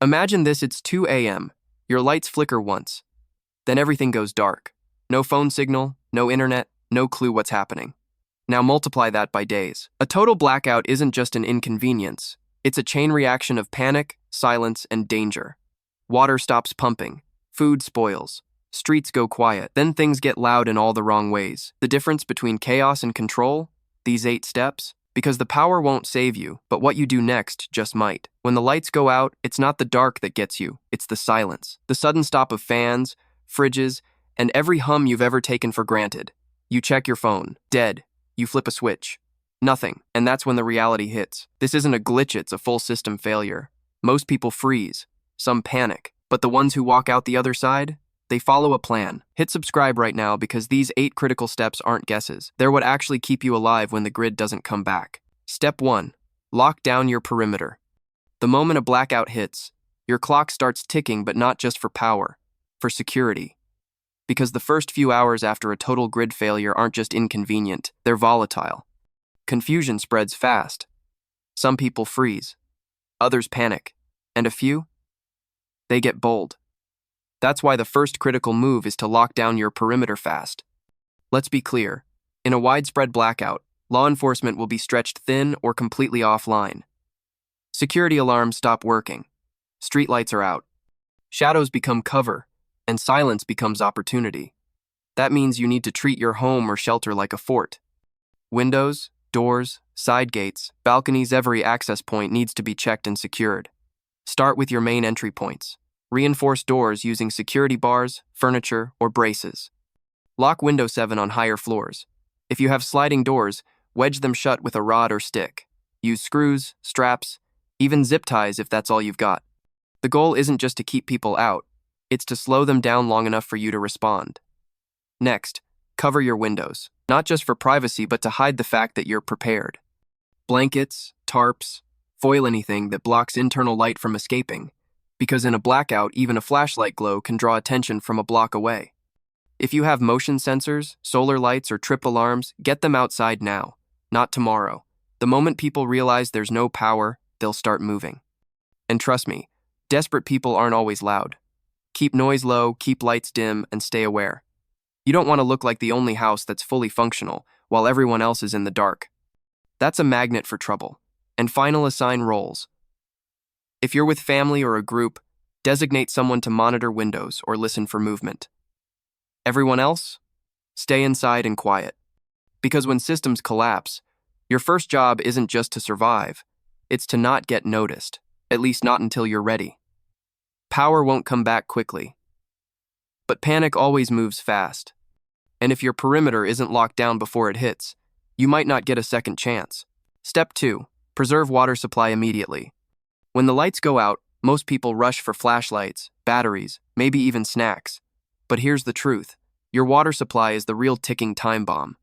Imagine this, it's 2 a.m. Your lights flicker once. Then everything goes dark. No phone signal, no internet, no clue what's happening. Now multiply that by days. A total blackout isn't just an inconvenience. It's a chain reaction of panic, silence, and danger. Water stops pumping. Food spoils. Streets go quiet. Then things get loud in all the wrong ways. The difference between chaos and control? These 8 steps? Because the power won't save you, but what you do next just might. When the lights go out, it's not the dark that gets you, it's the silence. The sudden stop of fans, fridges, and every hum you've ever taken for granted. You check your phone. Dead. You flip a switch. Nothing. And that's when the reality hits. This isn't a glitch, it's a full system failure. Most people freeze. Some panic. But the ones who walk out the other side? They follow a plan. Hit subscribe right now because these 8 critical steps aren't guesses. They're what actually keep you alive when the grid doesn't come back. Step 1. Lock down your perimeter. The moment a blackout hits, your clock starts ticking, but not just for power, for security. Because the first few hours after a total grid failure aren't just inconvenient, they're volatile. Confusion spreads fast. Some people freeze. Others panic. And a few? They get bold. That's why the first critical move is to lock down your perimeter fast. Let's be clear. In a widespread blackout, law enforcement will be stretched thin or completely offline. Security alarms stop working. Streetlights are out. Shadows become cover, and silence becomes opportunity. That means you need to treat your home or shelter like a fort. Windows, doors, side gates, balconies, every access point needs to be checked and secured. Start with your main entry points. Reinforce doors using security bars, furniture, or braces. Lock window 7 on higher floors. If you have sliding doors, wedge them shut with a rod or stick. Use screws, straps, even zip ties if that's all you've got. The goal isn't just to keep people out, it's to slow them down long enough for you to respond. Next, cover your windows, not just for privacy but to hide the fact that you're prepared. Blankets, tarps, foil anything that blocks internal light from escaping. Because in a blackout, even a flashlight glow can draw attention from a block away. If you have motion sensors, solar lights, or trip alarms, get them outside now, not tomorrow. The moment people realize there's no power, they'll start moving. And trust me, desperate people aren't always loud. Keep noise low, keep lights dim, and stay aware. You don't want to look like the only house that's fully functional while everyone else is in the dark. That's a magnet for trouble. And final, assign roles. If you're with family or a group, designate someone to monitor windows or listen for movement. Everyone else? Stay inside and quiet. Because when systems collapse, your first job isn't just to survive, it's to not get noticed, at least not until you're ready. Power won't come back quickly. But panic always moves fast. And if your perimeter isn't locked down before it hits, you might not get a second chance. Step 2. Preserve water supply immediately. When the lights go out, most people rush for flashlights, batteries, maybe even snacks. But here's the truth. Your water supply is the real ticking time bomb.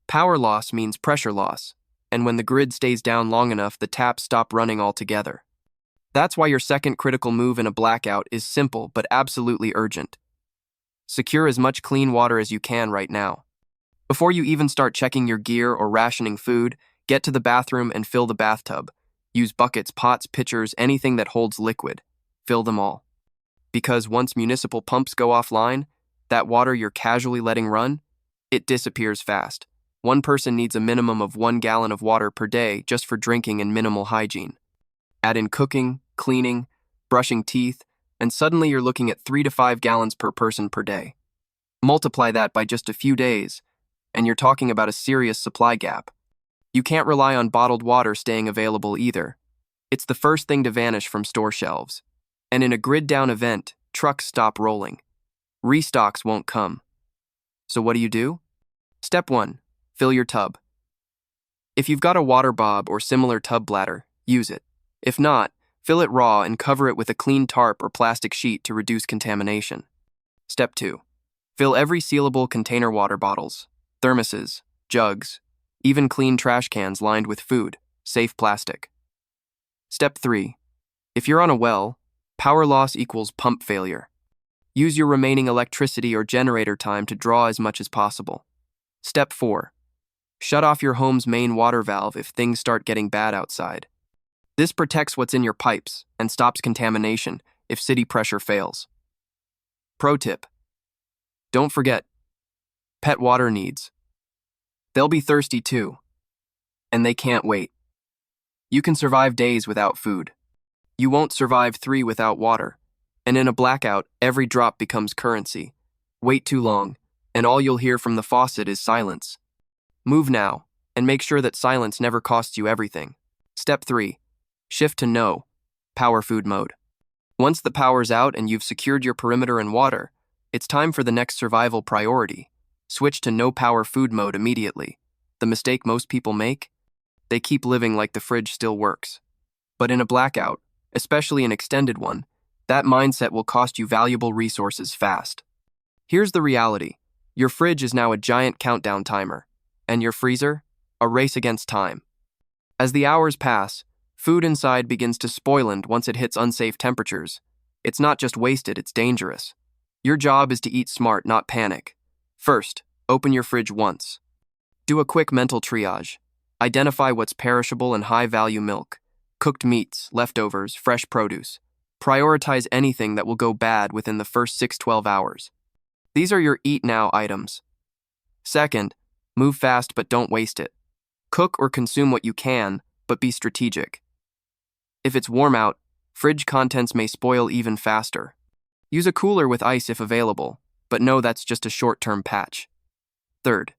Power loss means pressure loss, and when the grid stays down long enough, the taps stop running altogether. That's why your second critical move in a blackout is simple but absolutely urgent. Secure as much clean water as you can right now. Before you even start checking your gear or rationing food, get to the bathroom and fill the bathtub. Use buckets, pots, pitchers, anything that holds liquid. Fill them all. Because once municipal pumps go offline, that water you're casually letting run, it disappears fast. One person needs a minimum of 1 gallon of water per day just for drinking and minimal hygiene. Add in cooking, cleaning, brushing teeth, and suddenly you're looking at 3 to 5 gallons per person per day. Multiply that by just a few days, and you're talking about a serious supply gap. You can't rely on bottled water staying available either. It's the first thing to vanish from store shelves. And in a grid-down event, trucks stop rolling. Restocks won't come. So what do? Step 1. Fill your tub. If you've got a water bob or similar tub bladder, use it. If not, fill it raw and cover it with a clean tarp or plastic sheet to reduce contamination. Step 2. Fill every sealable container water bottles, thermoses, jugs, even clean trash cans lined with food, safe plastic. Step 3. If you're on a well, power loss equals pump failure. Use your remaining electricity or generator time to draw as much as possible. Step 4. Shut off your home's main water valve if things start getting bad outside. This protects what's in your pipes and stops contamination if city pressure fails. Pro tip: don't forget pet water needs. They'll be thirsty too, and they can't wait. You can survive days without food. You won't survive 3 without water. And in a blackout, every drop becomes currency. Wait too long, and all you'll hear from the faucet is silence. Move now, and make sure that silence never costs you everything. Step 3. Shift to no power food mode. Once the power's out and you've secured your perimeter and water, it's time for the next survival priority. Switch to no power food mode immediately. The mistake most people make? They keep living like the fridge still works. But in a blackout, especially an extended one, that mindset will cost you valuable resources fast. Here's the reality. Your fridge is now a giant countdown timer, and your freezer, a race against time. As the hours pass, food inside begins to spoil once it hits unsafe temperatures. It's not just wasted, it's dangerous. Your job is to eat smart, not panic. First, open your fridge once. Do a quick mental triage. Identify what's perishable and high-value milk, cooked meats, leftovers, fresh produce. Prioritize anything that will go bad within the first 6-12 hours. These are your eat now items. Second, move fast but don't waste it. Cook or consume what you can, but be strategic. If it's warm out, fridge contents may spoil even faster. Use a cooler with ice if available, but know that's just a short-term patch. Third,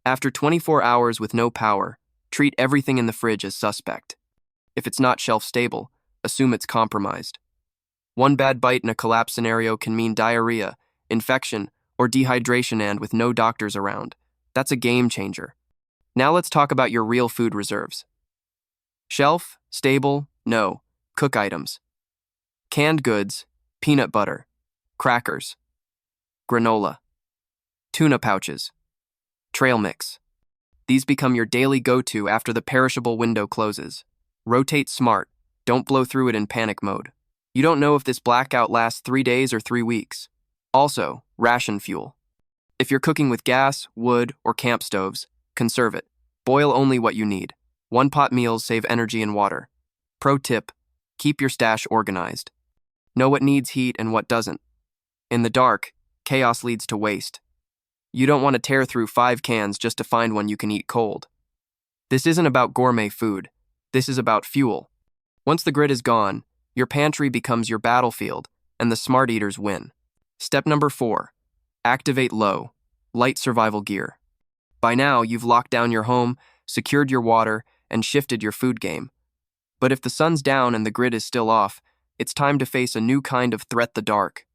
after 24 hours with no power, treat everything in the fridge as suspect. If it's not shelf-stable, assume it's compromised. One bad bite in a collapse scenario can mean diarrhea, infection, or dehydration, and with no doctors around. That's a game changer. Now let's talk about your real food reserves. Shelf, stable, no, cook items. Canned goods, peanut butter, crackers, granola, tuna pouches, trail mix. These become your daily go-to after the perishable window closes. Rotate smart, don't blow through it in panic mode. You don't know if this blackout lasts 3 days or 3 weeks. Also, ration fuel. If you're cooking with gas, wood, or camp stoves, conserve it. Boil only what you need. One-pot meals save energy and water. Pro tip: keep your stash organized. Know what needs heat and what doesn't. In the dark, chaos leads to waste. You don't want to tear through 5 cans just to find one you can eat cold. This isn't about gourmet food. This is about fuel. Once the grid is gone, your pantry becomes your battlefield, and the smart eaters win. Step number 4. Activate low, light survival gear. By now, you've locked down your home, secured your water, and shifted your food game. But if the sun's down and the grid is still off, it's time to face a new kind of threat: the dark.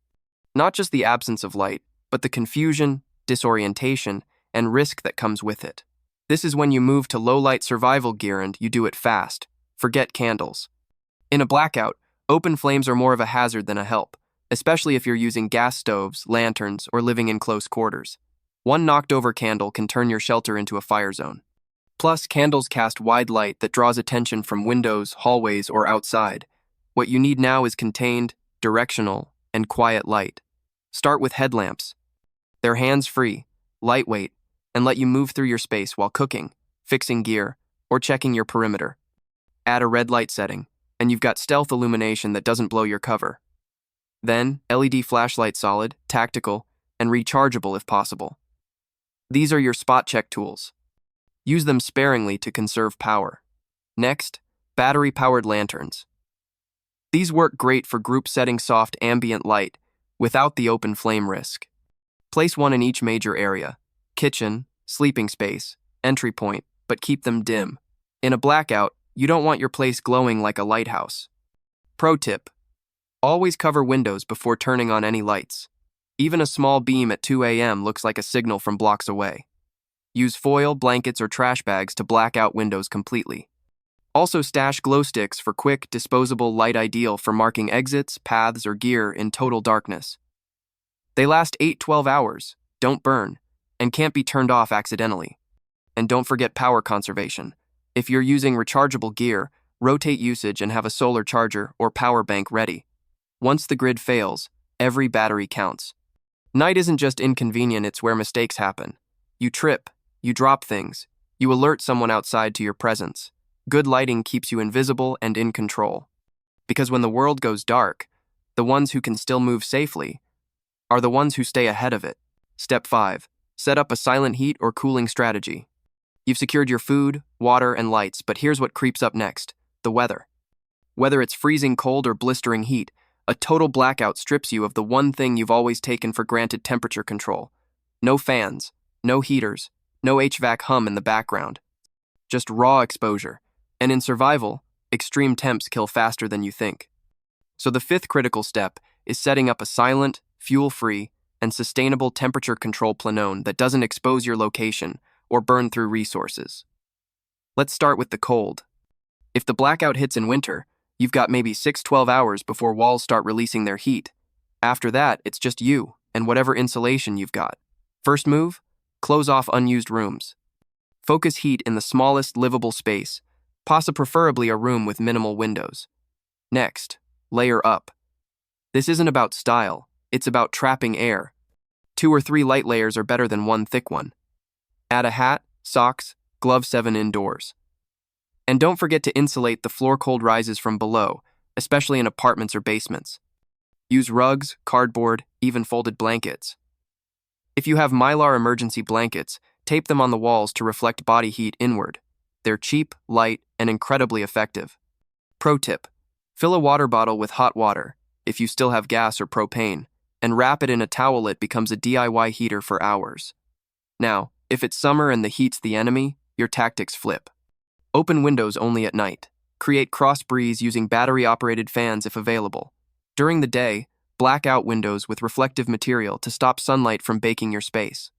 Not just the absence of light, but the confusion, disorientation, and risk that comes with it. This is when you move to low-light survival gear, and you do it fast. Forget candles. In a blackout, open flames are more of a hazard than a help, especially if you're using gas stoves, lanterns, or living in close quarters. One knocked-over candle can turn your shelter into a fire zone. Plus, candles cast wide light that draws attention from windows, hallways, or outside. What you need now is contained, directional, and quiet light. Start with headlamps. They're hands-free, lightweight, and let you move through your space while cooking, fixing gear, or checking your perimeter. Add a red light setting, and you've got stealth illumination that doesn't blow your cover. Then, LED flashlight, solid, tactical, and rechargeable if possible. These are your spot check tools. Use them sparingly to conserve power. Next, battery-powered lanterns. These work great for group-setting soft ambient light without the open flame risk. Place one in each major area: kitchen, sleeping space, entry point, but keep them dim. In a blackout, you don't want your place glowing like a lighthouse. Pro tip: always cover windows before turning on any lights. Even a small beam at 2 a.m. looks like a signal from blocks away. Use foil, blankets, or trash bags to black out windows completely. Also stash glow sticks for quick, disposable light, ideal for marking exits, paths, or gear in total darkness. They last 8-12 hours, don't burn, and can't be turned off accidentally. And don't forget power conservation. If you're using rechargeable gear, rotate usage and have a solar charger or power bank ready. Once the grid fails, every battery counts. Night isn't just inconvenient, it's where mistakes happen. You trip, you drop things, you alert someone outside to your presence. Good lighting keeps you invisible and in control. Because when the world goes dark, the ones who can still move safely are the ones who stay ahead of it. Step 5. Set up a silent heat or cooling strategy. You've secured your food, water, and lights, but here's what creeps up next: the weather. Whether it's freezing cold or blistering heat, a total blackout strips you of the one thing you've always taken for granted: temperature control. No fans, no heaters, no HVAC hum in the background. Just raw exposure. And in survival, extreme temps kill faster than you think. So the fifth critical step is setting up a silent, fuel-free, and sustainable temperature control planone that doesn't expose your location or burn through resources. Let's start with the cold. If the blackout hits in winter, you've got maybe 6-12 hours before walls start releasing their heat. After that, it's just you and whatever insulation you've got. First move, close off unused rooms. Focus heat in the smallest livable space, preferably a room with minimal windows. Next, layer up. This isn't about style, it's about trapping air. 2 or 3 light layers are better than one thick one. Add a hat, socks, gloves 7 indoors. And don't forget to insulate the floor cold rises from below, especially in apartments or basements. Use rugs, cardboard, even folded blankets. If you have Mylar emergency blankets, tape them on the walls to reflect body heat inward. They're cheap, light, and incredibly effective. Pro tip: fill a water bottle with hot water, if you still have gas or propane, and wrap it in a towel. It becomes a DIY heater for hours. Now, if it's summer and the heat's the enemy, your tactics flip. Open windows only at night. Create cross breeze using battery-operated fans if available. During the day, black out windows with reflective material to stop sunlight from baking your space.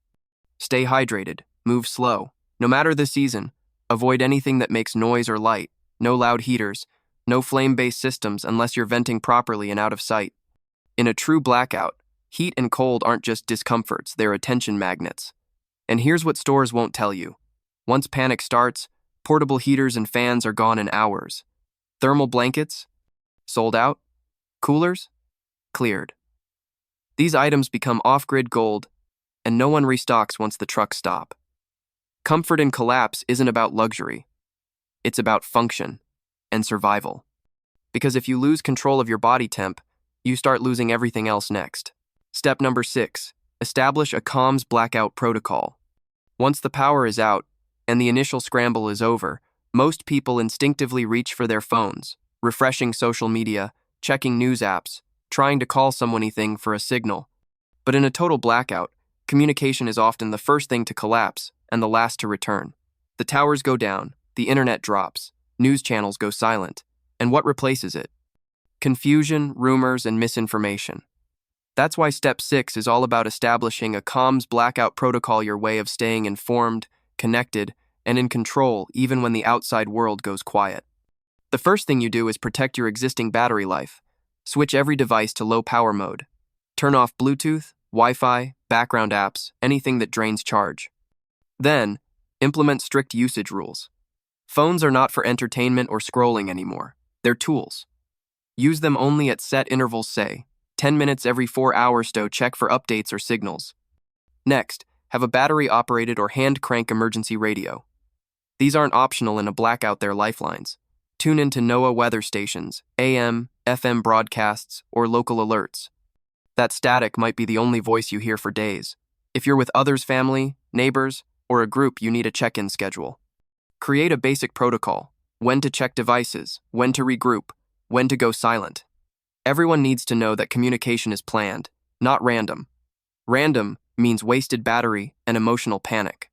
Stay hydrated, move slow. No matter the season, avoid anything that makes noise or light. No loud heaters, no flame-based systems unless you're venting properly and out of sight. In a true blackout, heat and cold aren't just discomforts, they're attention magnets. And here's what stores won't tell you. Once panic starts, portable heaters and fans are gone in hours. Thermal blankets? Sold out. Coolers? Cleared. These items become off-grid gold, and no one restocks once the trucks stop. Comfort in collapse isn't about luxury. It's about function and survival. Because if you lose control of your body temp, you start losing everything else next. Step number 6. Establish a comms blackout protocol. Once the power is out and the initial scramble is over, most people instinctively reach for their phones, refreshing social media, checking news apps, trying to call someone anything for a signal. But in a total blackout, communication is often the first thing to collapse and the last to return. The towers go down, the internet drops, news channels go silent, and what replaces it? Confusion, rumors, and misinformation. That's why Step 6 is all about establishing a comms blackout protocol, your way of staying informed, connected, and in control even when the outside world goes quiet. The first thing you do is protect your existing battery life. Switch every device to low power mode. Turn off Bluetooth, Wi-Fi, background apps, anything that drains charge. Then, implement strict usage rules. Phones are not for entertainment or scrolling anymore. They're tools. Use them only at set intervals, say 10 minutes every 4 hours to check for updates or signals. Next, have a battery-operated or hand-crank emergency radio. These aren't optional in a blackout, they're lifelines. Tune into NOAA weather stations, AM, FM broadcasts, or local alerts. That static might be the only voice you hear for days. If you're with others, family, neighbors, or a group, you need a check-in schedule. Create a basic protocol: when to check devices, when to regroup, when to go silent. Everyone needs to know that communication is planned, not random. Random means wasted battery and emotional panic.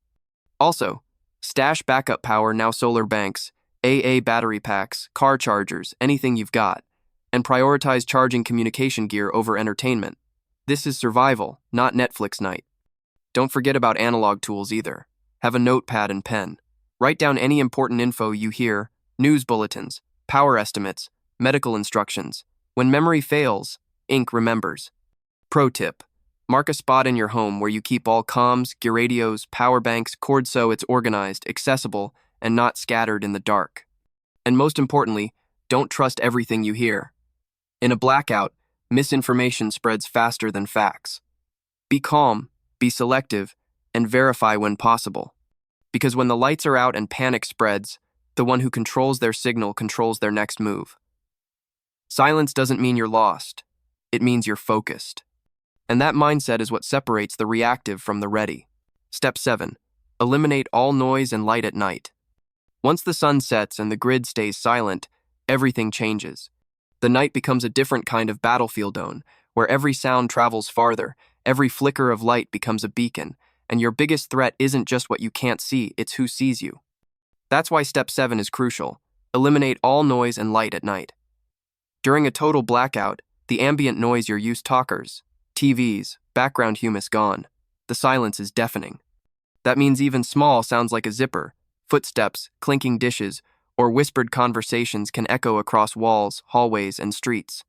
Also, stash backup power, now solar banks, AA battery packs, car chargers, anything you've got, and prioritize charging communication gear over entertainment. This is survival, not Netflix night. Don't forget about analog tools either. Have a notepad and pen. Write down any important info you hear: news bulletins, power estimates, medical instructions. When memory fails, ink remembers. Pro tip: mark a spot in your home where you keep all comms, gear radios, power banks, cords so it's organized, accessible, and not scattered in the dark. And most importantly, don't trust everything you hear. In a blackout, misinformation spreads faster than facts. Be calm, be selective, and verify when possible. Because when the lights are out and panic spreads, The one who controls their signal controls their next move. Silence doesn't mean you're lost. It means you're focused. And that mindset is what separates the reactive from the ready. Step 7. Eliminate all noise and light at night. Once the sun sets and the grid stays silent, everything changes. The night becomes a different kind of battlefield zone, where every sound travels farther, every flicker of light becomes a beacon, and your biggest threat isn't just what you can't see, it's who sees you. That's why Step 7 is crucial. Eliminate all noise and light at night. During a total blackout, the ambient noise you're used to, talkers, TVs, background humus gone. The silence is deafening. That means even small sounds like a zipper, footsteps, clinking dishes, or whispered conversations can echo across walls, hallways, and streets.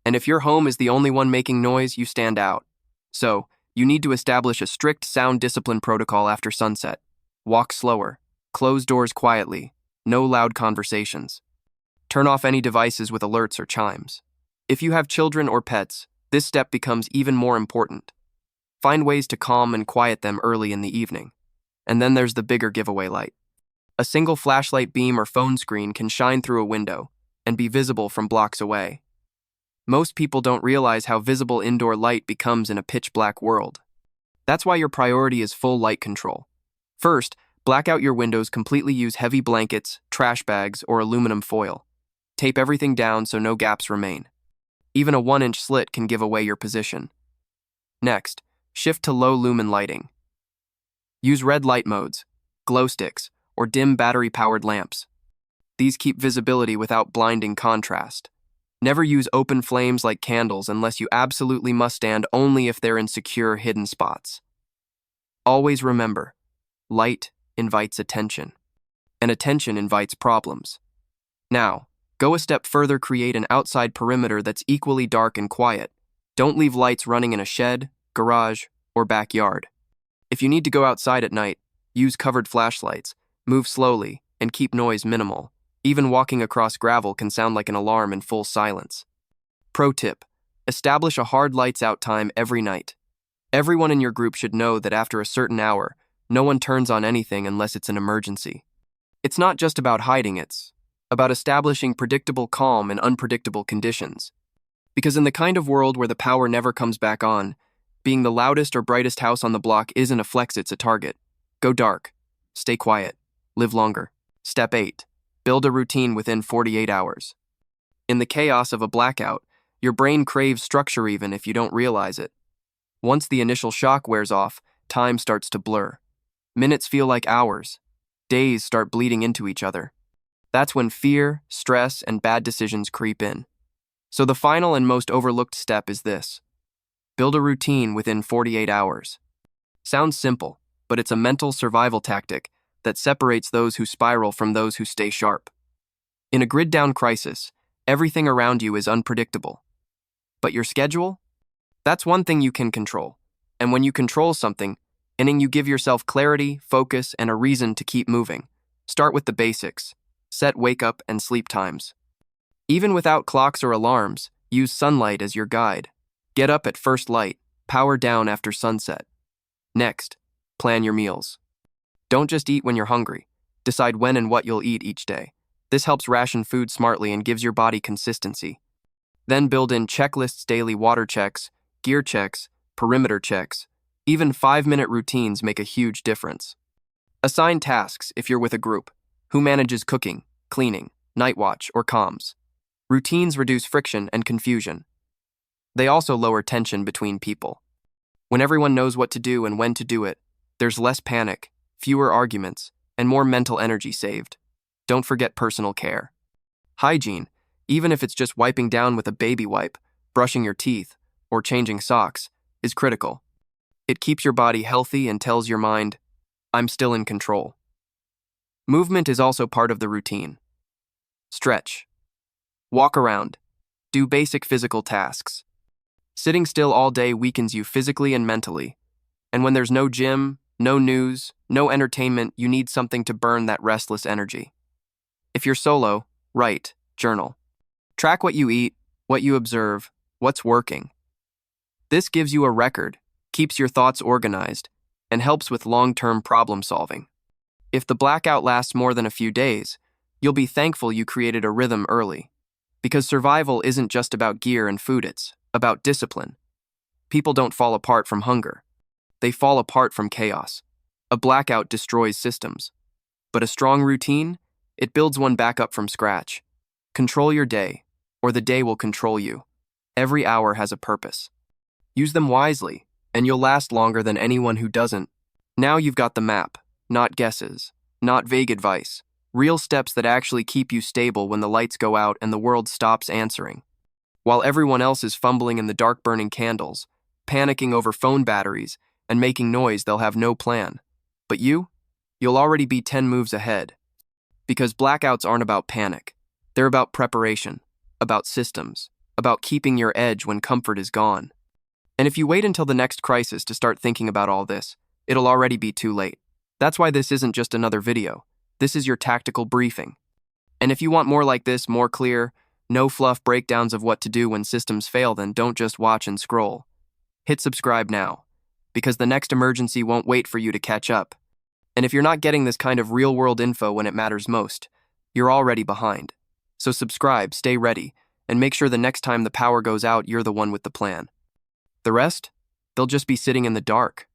And if your home is the only one making noise, you stand out. So, you need to establish a strict sound discipline protocol after sunset. Walk slower. Close doors quietly. No loud conversations. Turn off any devices with alerts or chimes. If you have children or pets, this step becomes even more important. Find ways to calm and quiet them early in the evening. And then there's the bigger giveaway light. A single flashlight beam or phone screen can shine through a window and be visible from blocks away. Most people don't realize how visible indoor light becomes in a pitch-black world. That's why your priority is full light control. First, black out your windows completely. Use heavy blankets, trash bags, or aluminum foil. Tape everything down so no gaps remain. Even a 1-inch slit can give away your position. Next, shift to low lumen lighting. Use red light modes, glow sticks, or dim battery-powered lamps. These keep visibility without blinding contrast. Never use open flames like candles unless you absolutely must, stand only if they're in secure, hidden spots. Always remember, light invites attention, and attention invites problems. Now, go a step further. Create an outside perimeter that's equally dark and quiet. Don't leave lights running in a shed, garage, or backyard. If you need to go outside at night, use covered flashlights, move slowly, and keep noise minimal. Even walking across gravel can sound like an alarm in full silence. Pro tip: establish a hard lights out time every night. Everyone in your group should know that after a certain hour, no one turns on anything unless it's an emergency. It's not just about hiding, it's about establishing predictable calm in unpredictable conditions. Because in the kind of world where the power never comes back on, being the loudest or brightest house on the block isn't a flex, it's a target. Go dark. Stay quiet. Live longer. Step 8. Build a routine within 48 hours. In the chaos of a blackout, your brain craves structure even if you don't realize it. Once the initial shock wears off, time starts to blur. Minutes feel like hours. Days start bleeding into each other. That's when fear, stress, and bad decisions creep in. So the final and most overlooked step is this: build a routine within 48 hours. Sounds simple, but it's a mental survival tactic that separates those who spiral from those who stay sharp. In a grid-down crisis, everything around you is unpredictable. But your schedule? That's one thing you can control. And when you control something, you give yourself clarity, focus, and a reason to keep moving. Start with the basics. Set wake-up and sleep times. Even without clocks or alarms, use sunlight as your guide. Get up at first light, power down after sunset. Next, plan your meals. Don't just eat when you're hungry. Decide when and what you'll eat each day. This helps ration food smartly and gives your body consistency. Then build in checklists, daily water checks, gear checks, perimeter checks. Even 5-minute routines make a huge difference. Assign tasks if you're with a group. Who manages cooking, cleaning, night watch, or comms? Routines reduce friction and confusion. They also lower tension between people. When everyone knows what to do and when to do it, there's less panic, fewer arguments, and more mental energy saved. Don't forget personal care. Hygiene, even if it's just wiping down with a baby wipe, brushing your teeth, or changing socks, is critical. It keeps your body healthy and tells your mind, I'm still in control. Movement is also part of the routine. Stretch. Walk around. Do basic physical tasks. Sitting still all day weakens you physically and mentally. And when there's no gym, no news, no entertainment, you need something to burn that restless energy. If you're solo, write, journal. Track what you eat, what you observe, what's working. This gives you a record, keeps your thoughts organized, and helps with long-term problem solving. If the blackout lasts more than a few days, You'll be thankful you created a rhythm early. Because survival isn't just about gear and food, it's about discipline. People don't fall apart from hunger. They fall apart from chaos. A blackout destroys systems. But a strong routine, it builds one back up from scratch. Control your day, or the day will control you. Every hour has a purpose. Use them wisely, and you'll last longer than anyone who doesn't. Now you've got the map, not guesses, not vague advice. Real steps that actually keep you stable when the lights go out and the world stops answering. While everyone else is fumbling in the dark burning candles, panicking over phone batteries, and making noise, they'll have no plan. But you'll already be 10 moves ahead. Because blackouts aren't about panic. They're about preparation, about systems, about keeping your edge when comfort is gone. And if you wait until the next crisis to start thinking about all this, it'll already be too late. That's why this isn't just another video. This is your tactical briefing. And if you want more like this, more clear, no fluff breakdowns of what to do when systems fail, then don't just watch and scroll. Hit subscribe now, because the next emergency won't wait for you to catch up. And if you're not getting this kind of real-world info when it matters most, you're already behind. So subscribe, stay ready, and make sure the next time the power goes out, you're the one with the plan. The rest? They'll just be sitting in the dark.